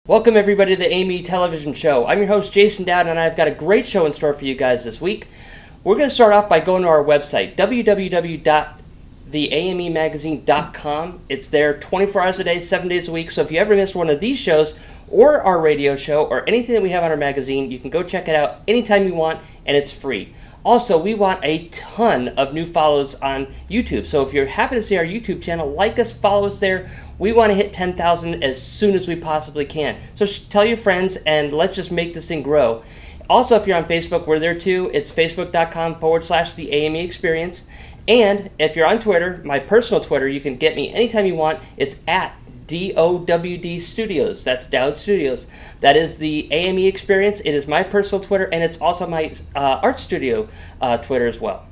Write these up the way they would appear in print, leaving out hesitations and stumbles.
Welcome everybody to the AME television show. I'm your host Jason Dowd, and I've got a great show in store for you guys this week. We're going to start off by going to our website, www.theamemagazine.com. It's there 24 hours a day, 7 days a week, so if you ever missed one of these shows or our radio show or anything that we have on our magazine, you can go check it out anytime you want, and it's free. Also, we want a ton of new follows on YouTube, so if you're happy to see our YouTube channel, like us, follow us there. We want to hit 10,000 as soon as we possibly can. So tell your friends, and let's just make this thing grow. Also, if you're on Facebook, we're there too. It's facebook.com/the AME Experience. And if you're on Twitter, my personal Twitter, you can get me anytime you want. It's at DOWD Studios. That's Dowd Studios. That is the AME Experience. It is my personal Twitter, and it's also my art studio Twitter as well.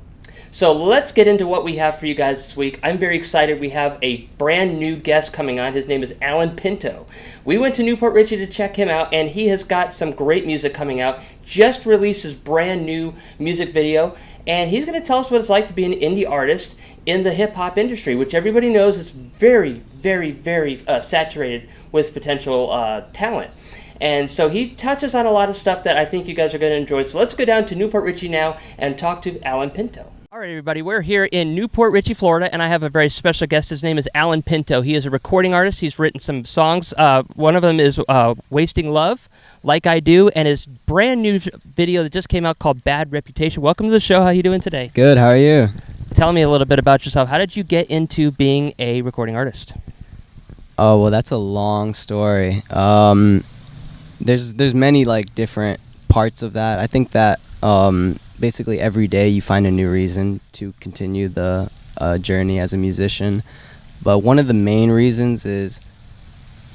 So let's get into what we have for you guys this week. I'm very excited. We have a brand new guest coming on. His name is Alan Pinto. We went to Newport Richey to check him out, and he has got some great music coming out. Just released his brand new music video, and he's going to tell us what it's like to be an indie artist in the hip-hop industry, which everybody knows is very, very, very saturated with potential talent. And so he touches on a lot of stuff that I think you guys are going to enjoy. So let's go down to Newport Richey now and talk to Alan Pinto. All right, everybody, we're here in Newport Richey, Florida, and I have a very special guest. His name is Alan Pinto. He is a recording artist. He's written some songs. One of them is Wasting Love, Like I Do, and his brand new video that just came out called Bad Reputation. Welcome to the show. How are you doing today? Good. How are you? Tell me a little bit about yourself. How did you get into being a recording artist? Oh, well, that's a long story. There's many like different parts of that. I think that basically every day you find a new reason to continue the journey as a musician. But one of the main reasons is,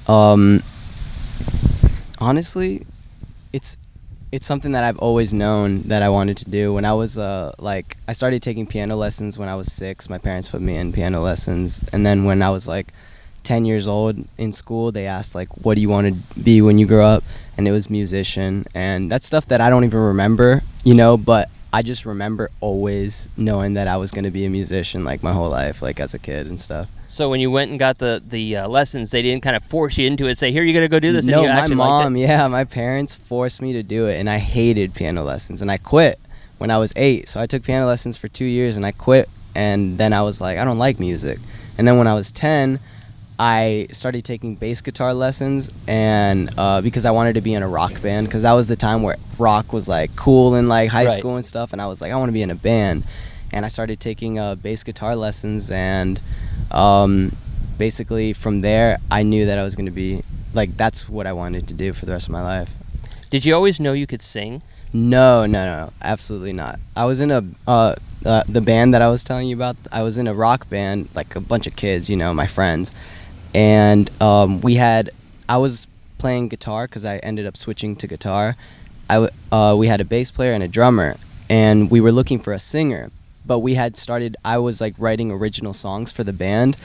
honestly, it's something that I've always known that I wanted to do. When I was I started taking piano lessons when I was 6. My parents put me in piano lessons, and then when I was like 10 years old in school, they asked like, what do you want to be when you grow up? And it was musician, and that's stuff that I don't even remember, but I just remember always knowing that I was going to be a musician like my whole life, like as a kid and stuff. So when you went and got the lessons, they didn't kind of force you into it, say, here, you're going to go do this? No, and you my actually mom, liked it? my parents forced me to do it, and I hated piano lessons, and I quit when I was 8. So I took piano lessons for 2 years, and I quit, and then I was like, I don't like music. And then when I was 10, I started taking bass guitar lessons, and because I wanted to be in a rock band, because that was the time where rock was like cool in like high school and stuff, and I was like, I want to be in a band. And I started taking bass guitar lessons, and basically from there I knew that I was going to be like, that's what I wanted to do for the rest of my life. Did you always know you could sing? No, absolutely not. I was in the band that I was telling you about. I was in a rock band, like a bunch of kids, my friends. And I was playing guitar because I ended up switching to guitar. We had a bass player and a drummer, and we were looking for a singer. But I was like writing original songs for the band,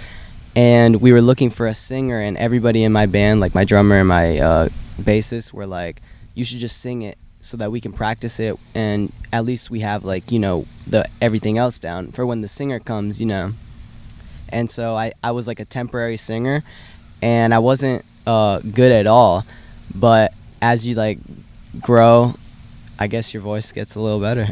and we were looking for a singer, and everybody in my band, like my drummer and my bassist, were like, you should just sing it so that we can practice it, and at least we have like, the everything else down for when the singer comes, And so I was like a temporary singer, and I wasn't good at all. But as you like grow, I guess your voice gets a little better.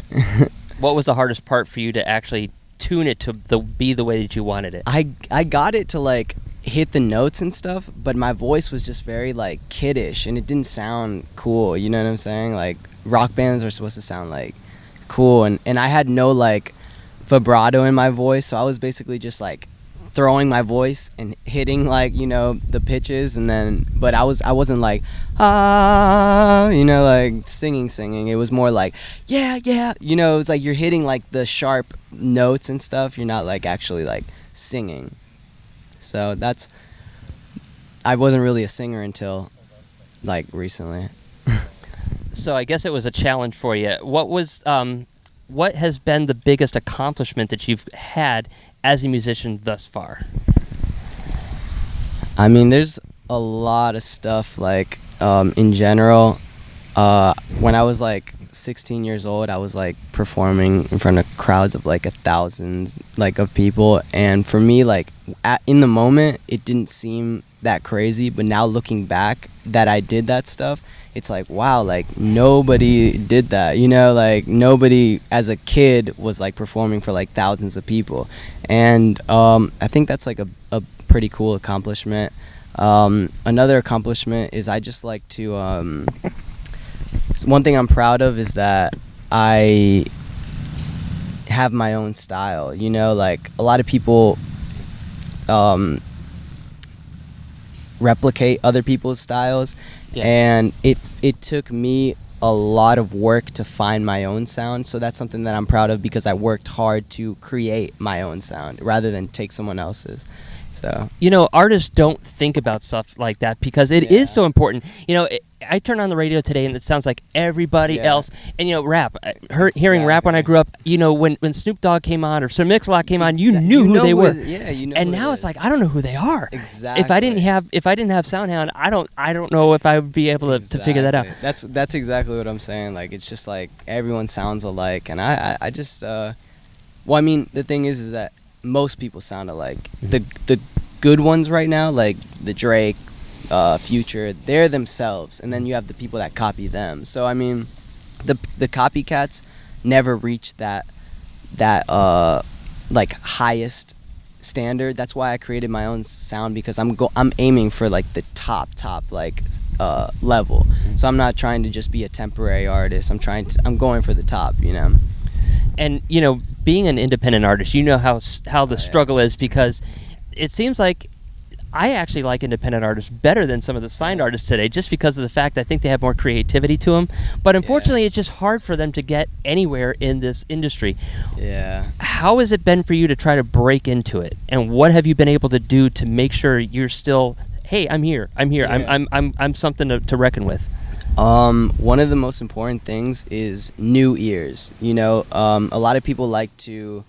What was the hardest part for you to actually tune it to be the way that you wanted it? I got it to like hit the notes and stuff, but my voice was just very like kiddish, and it didn't sound cool. You know what I'm saying? Like rock bands are supposed to sound like cool, and I had no like vibrato in my voice, so I was basically just like throwing my voice and hitting like the pitches, and then but I wasn't like like singing. It was more like yeah it was like you're hitting like the sharp notes and stuff. You're not like actually like singing. So I wasn't really a singer until like recently. So I guess it was a challenge for you. What has been the biggest accomplishment that you've had as a musician thus far? I mean, there's a lot of stuff, like in general. when I was like 16 years old, I was like performing in front of crowds of like 1,000 like of people, and for me, like in the moment it didn't seem that crazy, but now looking back that I did that stuff, it's like, wow, like nobody did that, you know, like nobody as a kid was like performing for like thousands of people. And I think that's like a pretty cool accomplishment. Another accomplishment is I just like to one thing I'm proud of is that I have my own style, you know, like a lot of people replicate other people's styles. Yeah. And it took me a lot of work to find my own sound, so that's something that I'm proud of because I worked hard to create my own sound rather than take someone else's. So, you know, artists don't think about stuff like that because it is so important. You know, I turn on the radio today and it sounds like everybody else. And, you know, rap. Hearing rap when I grew up, you know, when Snoop Dogg came on or Sir Mix-a-Lot came on, you knew who they were. You know. And now it's like I don't know who they are. Exactly. If I didn't have Soundhound, I don't know if I would be able to figure that out. That's exactly what I'm saying. Like it's just like everyone sounds alike, and I just well, I mean, the thing is that most people sound alike. The good ones right now, like the Drake, Future, they're themselves, and then you have the people that copy them. So I mean, the copycats never reach that like highest standard. That's why I created my own sound, because I'm aiming for like the top like level. So I'm not trying to just be a temporary artist. I'm going for the top, you know. And you know, being an independent artist, you know how the struggle is, because it seems like I actually like independent artists better than some of the signed artists today, just because of the fact I think they have more creativity to them. But unfortunately, it's just hard for them to get anywhere in this industry. Yeah. How has it been for you to try to break into it? And what have you been able to do to make sure you're still, hey, I'm here. Yeah. I'm something to reckon with. One of the most important things is new ears. You know, a lot of people like to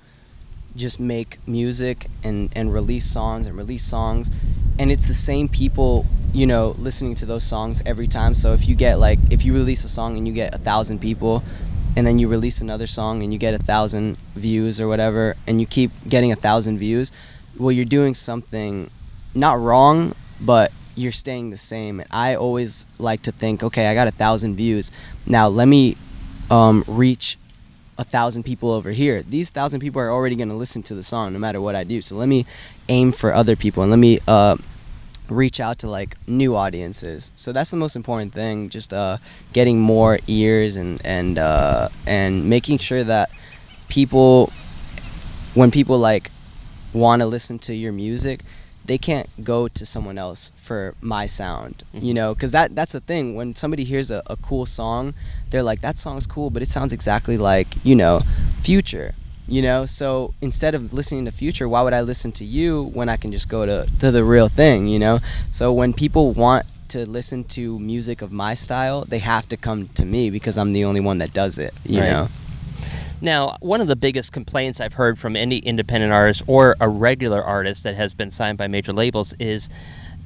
just make music and release songs, and it's the same people, you know, listening to those songs every time. So if you release a song and you get 1,000 people, and then you release another song and you get 1,000 views or whatever, and you keep getting 1,000 views, well, you're doing something not wrong, but you're staying the same. And I always like to think, okay, I got 1,000 views, now let me reach 1,000 people over here. These 1,000 people are already going to listen to the song no matter what I do, so let me aim for other people and let me reach out to like new audiences. So that's the most important thing, just getting more ears and making sure that when people like want to listen to your music, they can't go to someone else for my sound, you know, because that's the thing. When somebody hears a cool song, they're like, that song's cool, but it sounds exactly like, you know, Future, you know. So instead of listening to Future, why would I listen to you when I can just go to the real thing, you know? So when people want to listen to music of my style, they have to come to me because I'm the only one that does it, you know? Now, one of the biggest complaints I've heard from any independent artist or a regular artist that has been signed by major labels is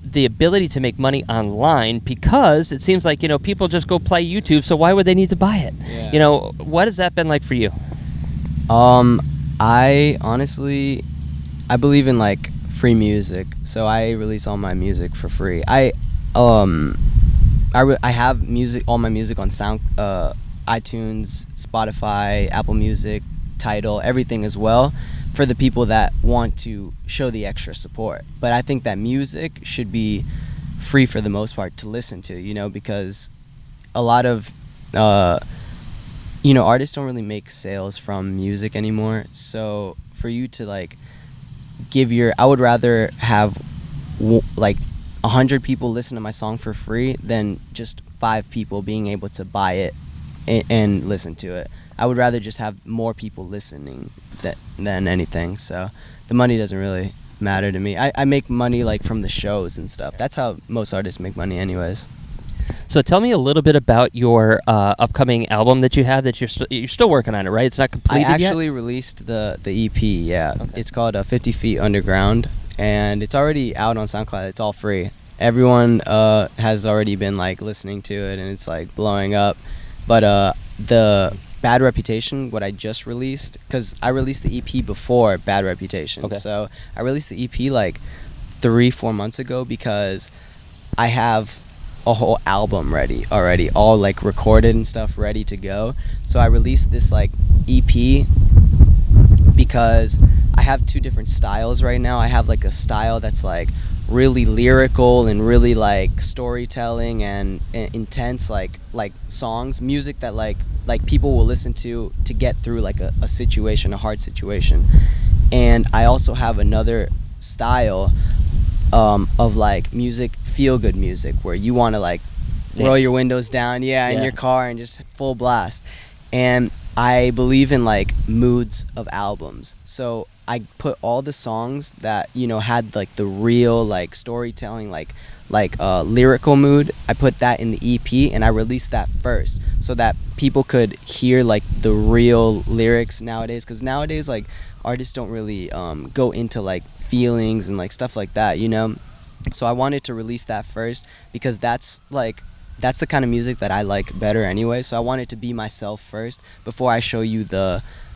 the ability to make money online, because it seems like, you know, people just go play YouTube, so why would they need to buy it? Yeah. You know, what has that been like for you? I honestly, I believe in like free music, so I release all my music for free. I have all my music on iTunes, Spotify, Apple Music, Tidal, everything as well, for the people that want to show the extra support. But I think that music should be free for the most part to listen to, you know, because a lot of you know, artists don't really make sales from music anymore. So for you to like I would rather have like 100 people listen to my song for free than just 5 people being able to buy it and listen to it. I would rather just have more people listening than anything. So the money doesn't really matter to me. I make money like from the shows and stuff. That's how most artists make money anyways. So tell me a little bit about your upcoming album that you have, that you're still working on it, right? It's not completed yet? I actually released the EP, yeah. Okay. It's called 50 Feet Underground, and it's already out on SoundCloud. It's all free. everyone has already been like listening to it, and it's like blowing up. But the Bad Reputation, what I just released, because I released the EP before Bad Reputation. Okay. So I released the EP like 3-4 months ago because I have a whole album ready already, all like recorded and stuff ready to go. So I released this like EP because I have 2 different styles right now. I have like a style that's like really lyrical and really like storytelling and intense, like songs, music that like people will listen to get through like a situation, a hard situation. And I also have another style of like music, feel good music, where you want to like roll your windows down, in your car and just full blast. And I believe in like moods of albums, so I put all the songs that had like the real like storytelling, like lyrical mood. I put that in the EP, and I released that first so that people could hear like the real lyrics nowadays, because nowadays like artists don't really go into like feelings and like stuff like that, so I wanted to release that first because that's the kind of music that I like better anyway. So I wanted to be myself first before I show you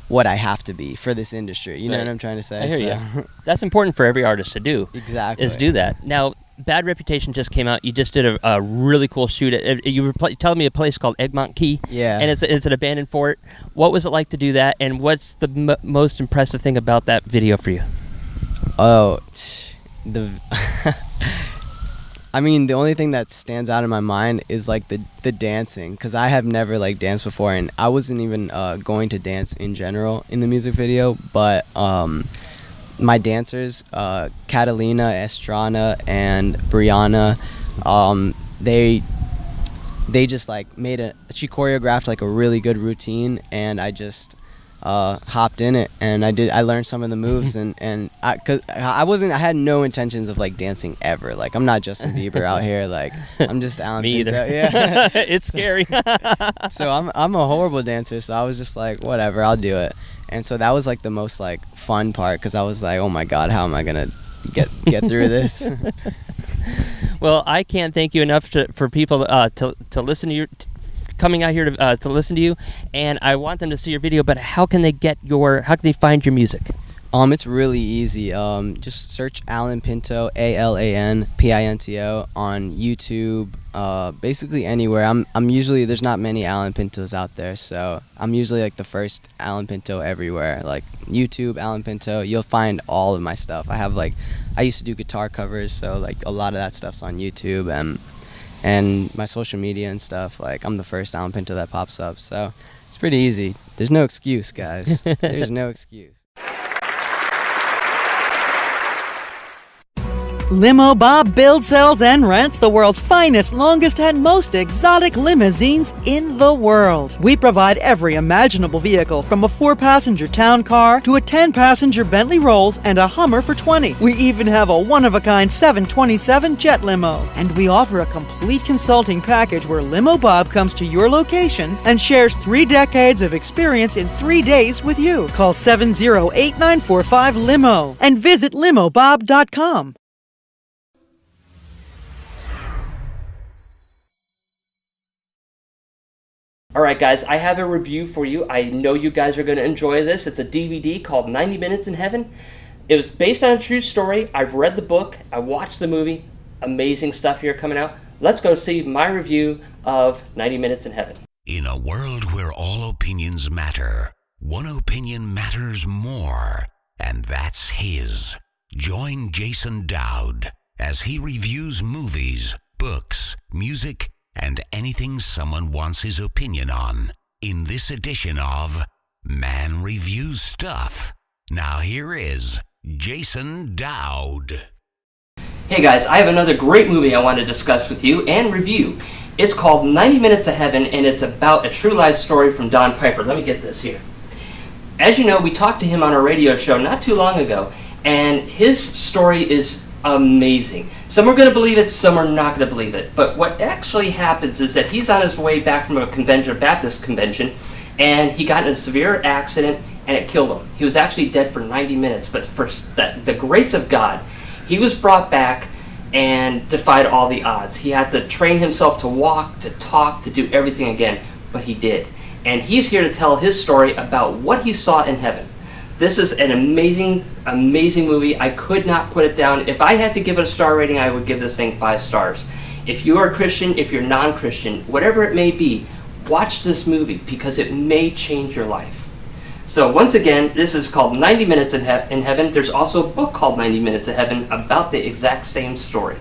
what I have to be for this industry. You know what I'm trying to say? I hear you. That's important for every artist to do. Exactly. Is do that. Now, Bad Reputation just came out. You just did a really cool shoot. You were telling me a place called Egmont Key. Yeah. And it's an abandoned fort. What was it like to do that? And what's the most impressive thing about that video for you? Oh, I mean, the only thing that stands out in my mind is like the dancing, because I have never like danced before, and I wasn't even going to dance in general in the music video. But my dancers, Catalina, Estrana, and Brianna, they just like she choreographed like a really good routine, and I just hopped in it, and I learned some of the moves, and cause I had no intentions of like dancing ever. Like, I'm not Justin Bieber out here, like I'm just Alan Pinto. Me either. Yeah. It's scary. So I'm a horrible dancer, so I was just like, whatever, I'll do it. And so that was like the most like fun part, because I was like, oh my god, how am I gonna get through this? Well, I can't thank you enough for people to listen to your coming out here to listen to you, and I want them to see your video. But how can they find your music? It's really easy. Just search Alan Pinto, ALANPINTO, on YouTube. Basically anywhere. I'm usually, there's not many Alan Pintos out there, so I'm usually like the first Alan Pinto everywhere. Like YouTube, Alan Pinto. You'll find all of my stuff. I used to do guitar covers, so like a lot of that stuff's on YouTube, and my social media and stuff. Like, I'm the first Alan Pinto that pops up, so it's pretty easy. There's no excuse, guys. There's no excuse. Limo Bob builds, sells, and rents the world's finest, longest, and most exotic limousines in the world. We provide every imaginable vehicle, from a 4-passenger town car to a 10-passenger Bentley Rolls and a Hummer for $20. We even have a one-of-a-kind 727 jet limo. And we offer a complete consulting package where Limo Bob comes to your location and shares 3 decades of experience in 3 days with you. Call 708-945-LIMO and visit limobob.com. All right, guys, I have a review for you. I know you guys are going to enjoy this. It's a DVD called 90 Minutes in Heaven. It was based on a true story. I've read the book. I watched the movie. Amazing stuff here coming out. Let's go see my review of 90 Minutes in Heaven. In a world where all opinions matter, one opinion matters more, and that's his. Join Jason Dowd as he reviews movies, books, music, and anything someone wants his opinion on in this edition of Man Reviews Stuff. Now here is Jason Dowd. Hey guys, I have another great movie I want to discuss with you and review. It's called 90 Minutes of Heaven, and it's about a true life story from Don Piper. Let me get this here. As you know, we talked to him on our radio show not too long ago, and his story is amazing. Some are going to believe it, some are not going to believe it. But what actually happens is that he's on his way back from a convention, a Baptist convention, and he got in a severe accident and it killed him. He was actually dead for 90 minutes, but for the grace of God, he was brought back and defied all the odds. He had to train himself to walk, to talk, to do everything again, but he did. And he's here to tell his story about what he saw in heaven. This is an amazing, amazing movie. I could not put it down. If I had to give it a star rating, I would give this thing 5 stars. If you are a Christian, if you're non-Christian, whatever it may be, watch this movie because it may change your life. So once again, this is called 90 Minutes in Heaven. There's also a book called 90 Minutes in Heaven about the exact same story.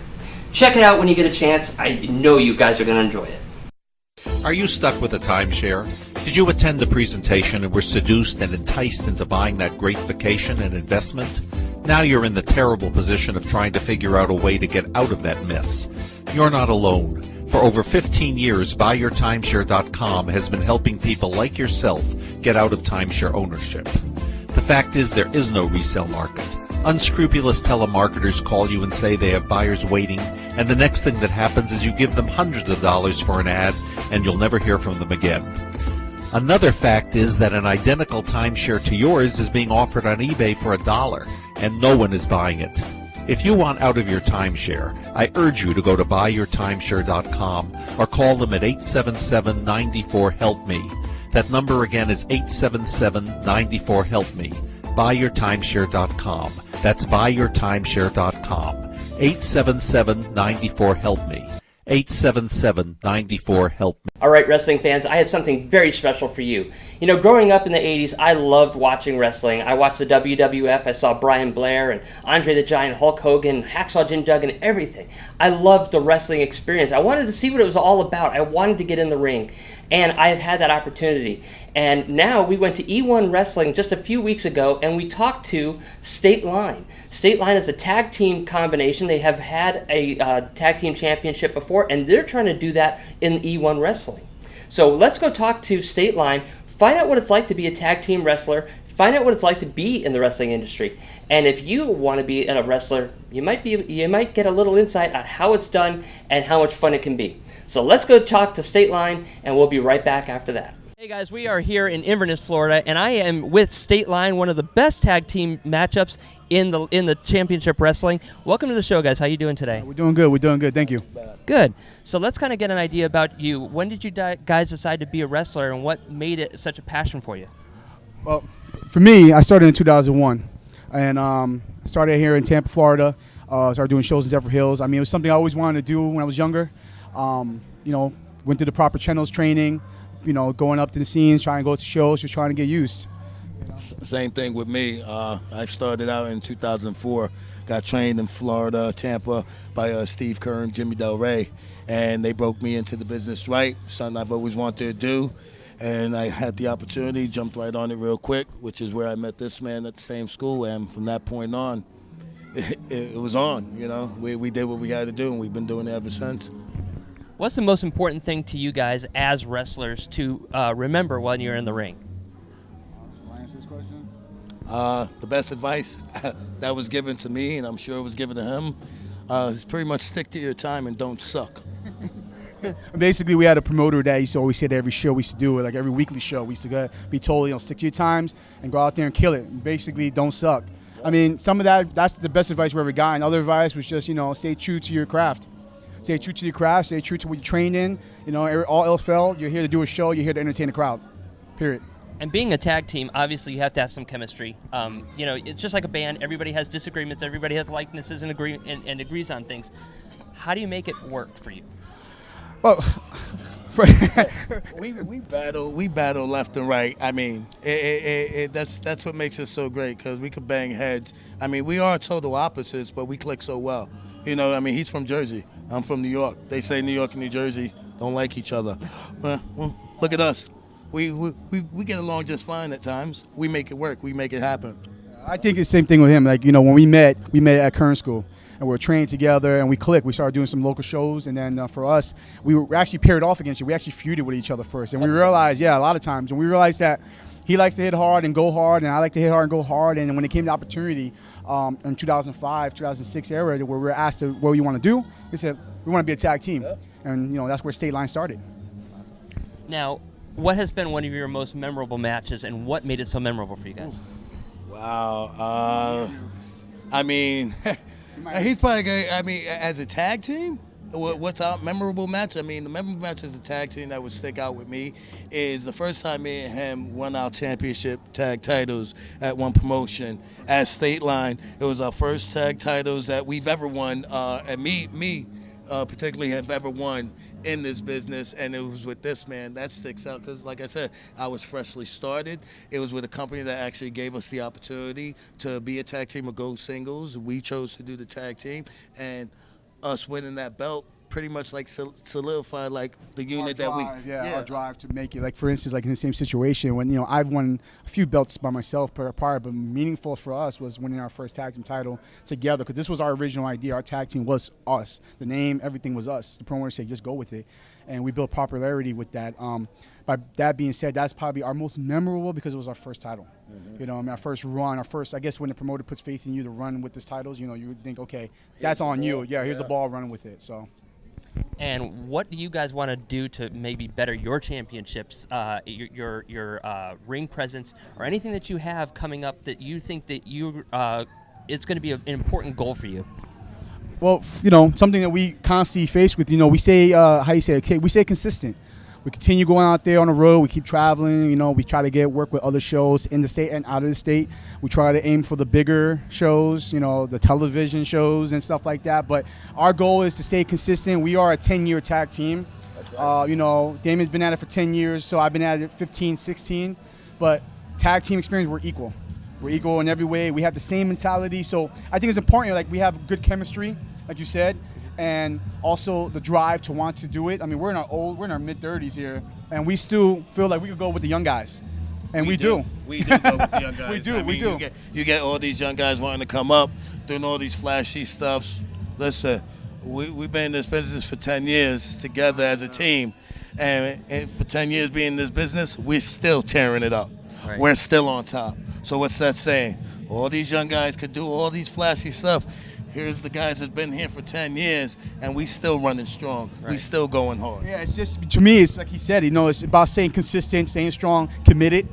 Check it out when you get a chance. I know you guys are going to enjoy it. Are you stuck with a timeshare? Did you attend the presentation and were seduced and enticed into buying that great vacation and investment? Now you're in the terrible position of trying to figure out a way to get out of that mess. You're not alone. For over 15 years, BuyYourTimeshare.com has been helping people like yourself get out of timeshare ownership. The fact is there is no resale market. Unscrupulous telemarketers call you and say they have buyers waiting, and the next thing that happens is you give them hundreds of dollars for an ad and you'll never hear from them again. Another fact is that an identical timeshare to yours is being offered on eBay for $1 and no one is buying it. If you want out of your timeshare, I urge you to go to buyyourtimeshare.com or call them at 877-94-HELP-ME. That number again is 877-94-HELP-ME. Buyyourtimeshare.com. That's buyyourtimeshare.com. 877-94-HELP-ME. 877-94-HELP-ME. All right, wrestling fans, I have something very special for you. You know, growing up in the 80s, I loved watching wrestling. I watched the WWF. I saw Brian Blair and Andre the Giant, Hulk Hogan, Hacksaw Jim Duggan, everything. I loved the wrestling experience. I wanted to see what it was all about. I wanted to get in the ring. And I have had that opportunity. And now we went to E1 Wrestling just a few weeks ago, and we talked to Stateline. Stateline is a tag team combination. They have had a tag team championship before, and they're trying to do that in E1 Wrestling. So let's go talk to Stateline, find out what it's like to be a tag team wrestler, find out what it's like to be in the wrestling industry. And if you want to be a wrestler, you might get a little insight on how it's done and how much fun it can be. So let's go talk to Stateline, and we'll be right back after that. Hey guys, we are here in Inverness, Florida, and I am with Stateline, one of the best tag team matchups in the championship wrestling. Welcome to the show, guys. How you doing today? We're doing good. We're doing good. Thank you. Good. So let's kind of get an idea about you. When did you guys decide to be a wrestler, and what made it such a passion for you? Well, for me, I started in 2001, and started here in Tampa, Florida. Started doing shows in Zephyr Hills. I mean, it was something I always wanted to do when I was younger. You know, went through the proper channels training, you know, going up to the scenes, trying to go to shows, just trying to get used. Same thing with me. I started out in 2004, got trained in Florida, Tampa, by Steve Kerr and Jimmy Del Rey, and they broke me into the business right, something I've always wanted to do, and I had the opportunity, jumped right on it real quick, which is where I met this man at the same school, and from that point on, it was on, you know. We did what we had to do, and we've been doing it ever since. What's the most important thing to you guys as wrestlers to remember when you're in the ring? Can I answer this question? The best advice that was given to me, and I'm sure it was given to him, is pretty much stick to your time and don't suck. Basically, we had a promoter that used to always say to every show we used to do, like every weekly show, we used to be told, you know, stick to your times and go out there and kill it. And basically, don't suck. I mean, some of that's the best advice we ever got. And other advice was just, you know, stay true to your craft. Stay true to your craft, stay true to what you trained in. You know, all else failed, you're here to do a show, you're here to entertain the crowd, period. And being a tag team, obviously you have to have some chemistry. You know, it's just like a band. Everybody has disagreements, everybody has likenesses and agrees on things. How do you make it work for you? Well, we battle left and right. I mean, that's what makes us so great, because we could bang heads. I mean, we are total opposites, but we click so well. You know, I mean, he's from Jersey. I'm from New York. They say New York and New Jersey don't like each other. Well, look at us. We get along just fine at times. We make it work. We make it happen. I think it's the same thing with him. Like, you know, when we met at current school, and we were trained together, and we clicked. We started doing some local shows, and then for us, we were actually paired off against you. We actually feuded with each other first, and we realized, a lot of times, and we realized that he likes to hit hard and go hard, and I like to hit hard and go hard. And when it came to opportunity in 2005, 2006 era, where we were asked what you want to do, we said we want to be a tag team, and you know that's where Stateline started. Now, what has been one of your most memorable matches, and what made it so memorable for you guys? Wow. I mean, He's probably good. I mean, as a tag team, what's our memorable match? I mean, the memorable match as a tag team that would stick out with me is the first time me and him won our championship tag titles at one promotion at Stateline. It was our first tag titles that we've ever won, and me particularly have ever won in this business, and it was with this man. That sticks out because, like I said, I was freshly started. It was with a company that actually gave us the opportunity to be a tag team or go singles. We chose to do the tag team, and us winning that belt pretty much like solidified like the unit that we our drive to make it. Like for instance, like in the same situation when I've won a few belts by myself per part, but meaningful for us was winning our first tag team title together because this was our original idea. Our tag team was us. The name, everything was us. The promoter said just go with it, and we built popularity with that. By that being said, that's probably our most memorable because it was our first title. Our first run, I guess when the promoter puts faith in you to run with these titles, you would think, okay, that's on you. Yeah, here's the ball, running with it. So. And what do you guys want to do to maybe better your championships, your ring presence, or anything that you have coming up that you think that it's going to be an important goal for you? Well, something that we constantly face with, we say, we stay consistent. We continue going out there on the road. We keep traveling. We try to work with other shows in the state and out of the state. We try to aim for the bigger shows, the television shows and stuff like that. But our goal is to stay consistent. We are a 10-year tag team. That's right. Damon's been at it for 10 years, so I've been at it 15, 16. But tag team experience, we're equal. We're equal in every way. We have the same mentality. So I think it's important. Like we have good chemistry, like you said. And also the drive to want to do it. I mean, we're in our mid-30s here, and we still feel like we could go with the young guys, and we do. We do go with the young guys. we do. You get all these young guys wanting to come up, doing all these flashy stuffs. Listen, we've been in this business for 10 years together as a team, and for 10 years being in this business, we're still tearing it up. Right. We're still on top. So what's that saying? All these young guys could do all these flashy stuff. Here's the guys that's been here for 10 years, and we still running strong. Right. We still going hard. Yeah, it's just, to me, it's like he said, it's about staying consistent, staying strong, committed.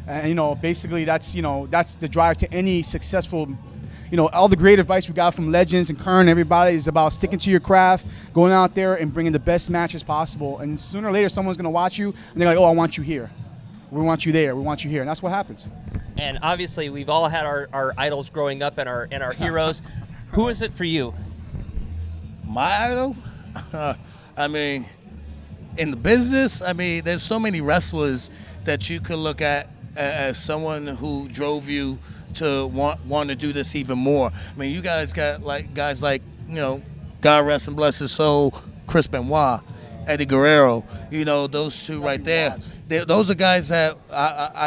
And, basically that's the drive to any successful, all the great advice we got from legends and current everybody is about sticking to your craft, going out there and bringing the best matches possible. And sooner or later, someone's going to watch you, and they're like, oh, I want you here. We want you there. We want you here. And that's what happens. And obviously, we've all had our idols growing up and our heroes. Who is it for you? My idol? I mean, in the business, there's so many wrestlers that you could look at as someone who drove you to want to do this even more. I mean, you guys got guys like, God rest and bless his soul, Chris Benoit, Eddie Guerrero, those two right there. Those are guys that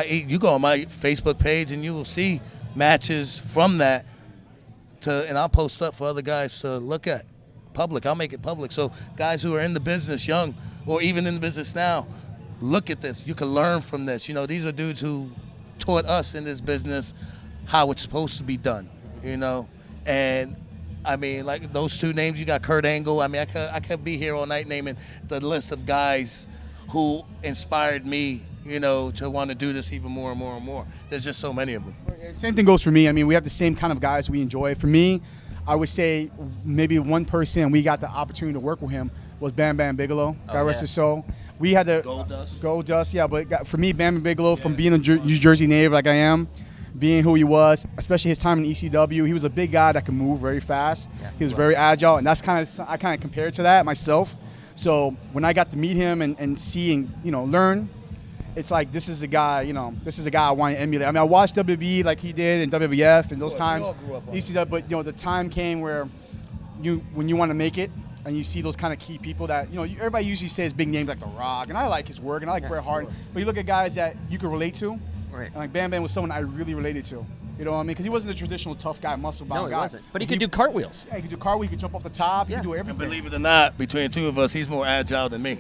you go on my Facebook page and you will see matches from that. And I'll post up for other guys to look at. Public, I'll make it public. So guys who are in the business, young, or even in the business now, look at this. You can learn from this. These are dudes who taught us in this business how it's supposed to be done, And, like those two names, you got Kurt Angle. I could be here all night naming the list of guys who inspired me, to want to do this even more and more and more. There's just so many of them. Same thing goes for me. We have the same kind of guys we enjoy. For me, I would say maybe one person we got the opportunity to work with him was Bam Bam Bigelow. God rest his soul. We had to Gold Dust, yeah. But for me, Bam Bam Bigelow, from being a New Jersey native like I am, being who he was, especially his time in ECW, he was a big guy that could move very fast. Yeah, he was very agile, and that's I kind of compared to that myself. So when I got to meet him and see and learn, it's like this is a guy, I want to emulate. I watched WWE like he did and WWF and those times, ECW, but the time came where when you want to make it and you see those kind of key people that everybody usually says big names like The Rock, and I like his work and I like Bret Hart, but you look at guys that you can relate to, right? And like Bam Bam was someone I really related to. You know what I mean? Because he wasn't a traditional tough guy, muscle-bound guy. No, he wasn't. But he could do cartwheels. Yeah, he could do cartwheels. He could jump off the top. He could do everything. And believe it or not, between the two of us, he's more agile than me.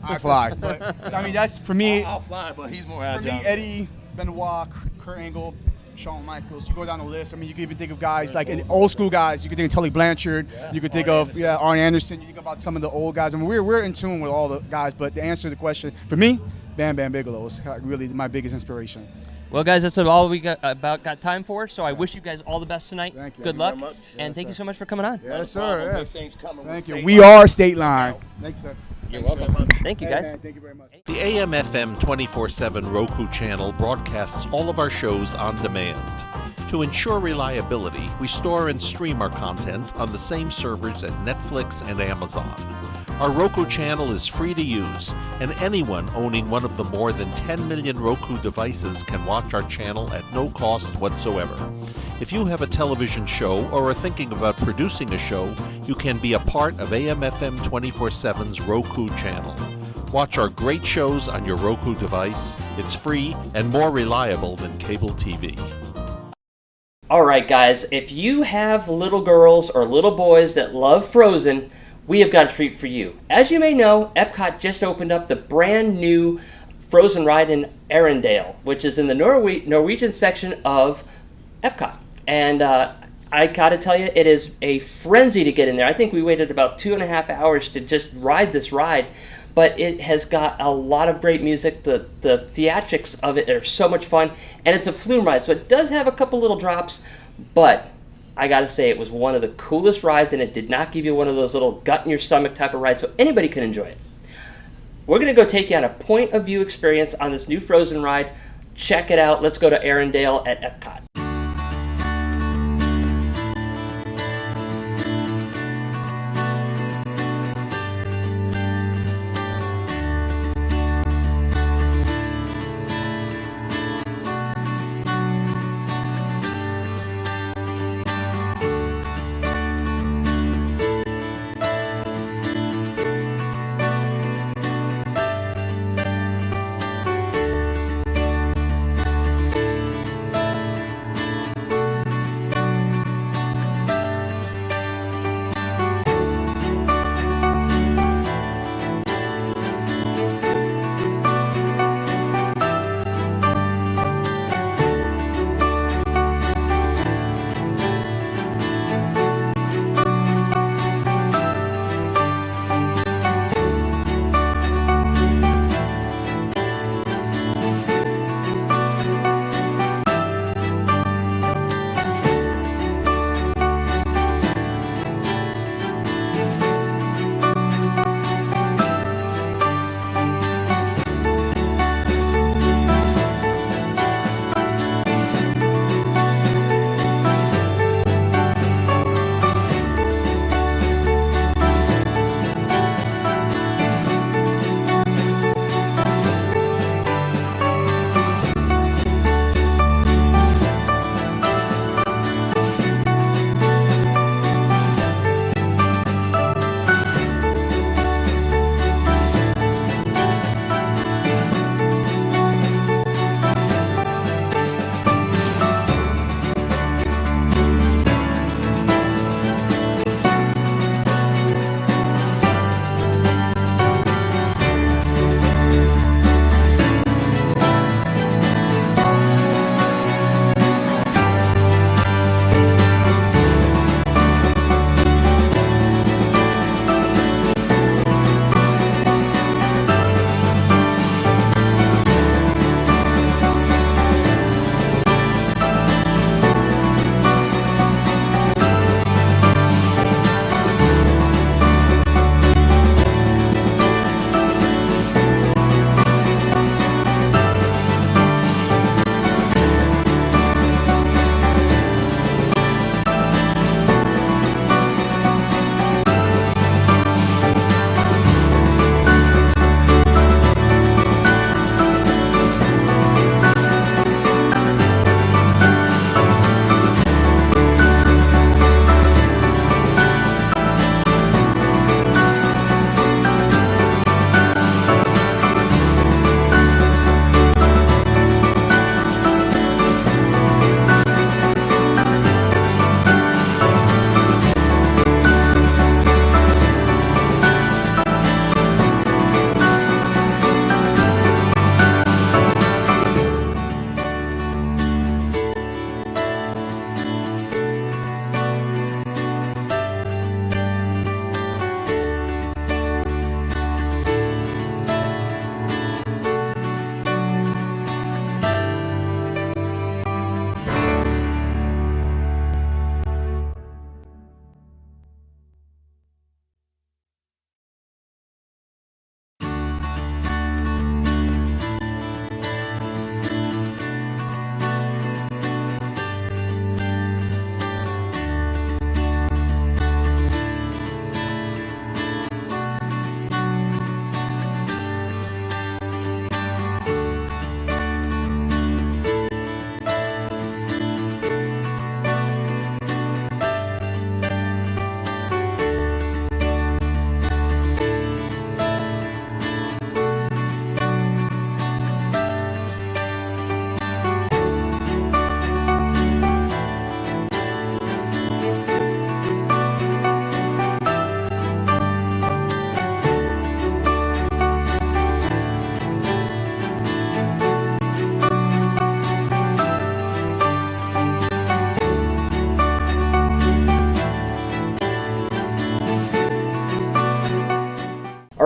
I fly. But, that's, for me. I'll fly, but he's more agile. For me, Eddie, Benoit, Kurt Angle, Shawn Michaels. You go down the list. You can even think of guys like old school guys. You could think of Tully Blanchard. Yeah. You could think of Arn Anderson. You think about some of the old guys. We're in tune with all the guys. But to answer the question, for me, Bam Bam Bigelow was really my biggest inspiration. Well, guys, that's all we got time for. So I wish you guys all the best tonight. Thank you. Good Thank luck, you very much. and Yes, thank you sir. so much for coming on. Yes, sir. Yes. Things coming Thank with you. State We Line. are State Line. Thank you, sir. You're welcome. Thank you, Hey, guys. man, thank you very much. The AM/FM 24/7 Roku channel broadcasts all of our shows on demand. To ensure reliability, we store and stream our content on the same servers as Netflix and Amazon. Our Roku channel is free to use, and anyone owning one of the more than 10 million Roku devices can watch our channel at no cost whatsoever. If you have a television show or are thinking about producing a show, you can be a part of AM/FM 24/7's Roku channel. Watch our great shows on your Roku device. It's free and more reliable than cable TV. All right, guys, if you have little girls or little boys that love Frozen, we have got a treat for you. As you may know, Epcot just opened up the brand new Frozen ride in Arandale, which is in the Norwegian section of Epcot. And I gotta tell you, it is a frenzy to get in there. I think we waited about 2.5 hours to just ride this ride, but it has got a lot of great music. The theatrics of it are so much fun, and it's a flume ride, so it does have a couple little drops, but I gotta say it was one of the coolest rides, and it did not give you one of those little gut in your stomach type of rides, so anybody can enjoy it. We're gonna go take you on a point of view experience on this new Frozen ride. Check it out. Let's go to Arandale at Epcot.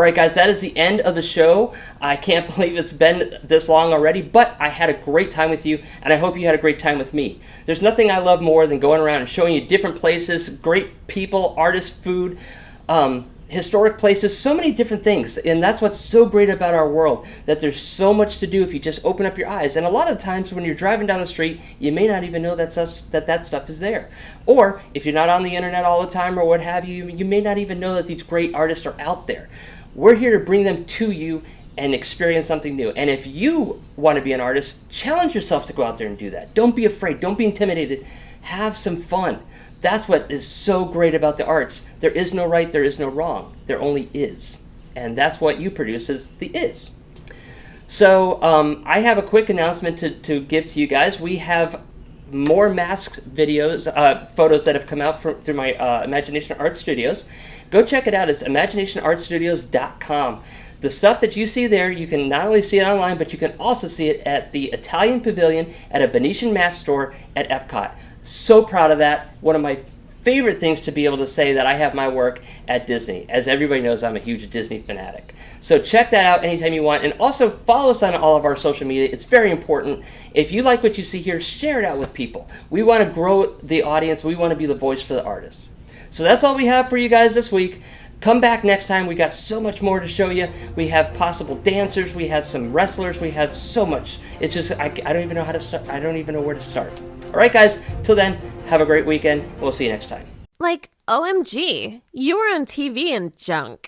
right, guys, that is the end of the show. I can't believe it's been this long already, but I had a great time with you, and I hope you had a great time with me. There's nothing I love more than going around and showing you different places, great people, artists, food, historic places, so many different things. And that's what's so great about our world, that there's so much to do if you just open up your eyes. And a lot of times when you're driving down the street, you may not even know that stuff is there. Or if you're not on the internet all the time or what have you, you may not even know that these great artists are out there. We're here to bring them to you and experience something new. And if you want to be an artist, challenge yourself to go out there and do that. Don't be afraid. Don't be intimidated. Have some fun. That's what is so great about the arts. There is no right, there is no wrong. There only is. And that's what you produce, is the is. So I have a quick announcement to give to you guys. We have more mask videos, photos that have come out through my Imagination Art Studios. Go check it out. It's imaginationartstudios.com. The stuff that you see there, you can not only see it online, but you can also see it at the Italian Pavilion at a Venetian mask store at Epcot. So proud of that. One of my favorite things to be able to say that I have my work at Disney. As everybody knows, I'm a huge Disney fanatic. So check that out anytime you want. And also follow us on all of our social media. It's very important. If you like what you see here, share it out with people. We want to grow the audience. We want to be the voice for the artists. So that's all we have for you guys this week. Come back next time. We got so much more to show you. We have possible dancers. We have some wrestlers. We have so much. It's just, I don't even know how to start. I don't even know where to start. All right, guys. Till then, have a great weekend. We'll see you next time. Like, OMG, you were on TV and junk.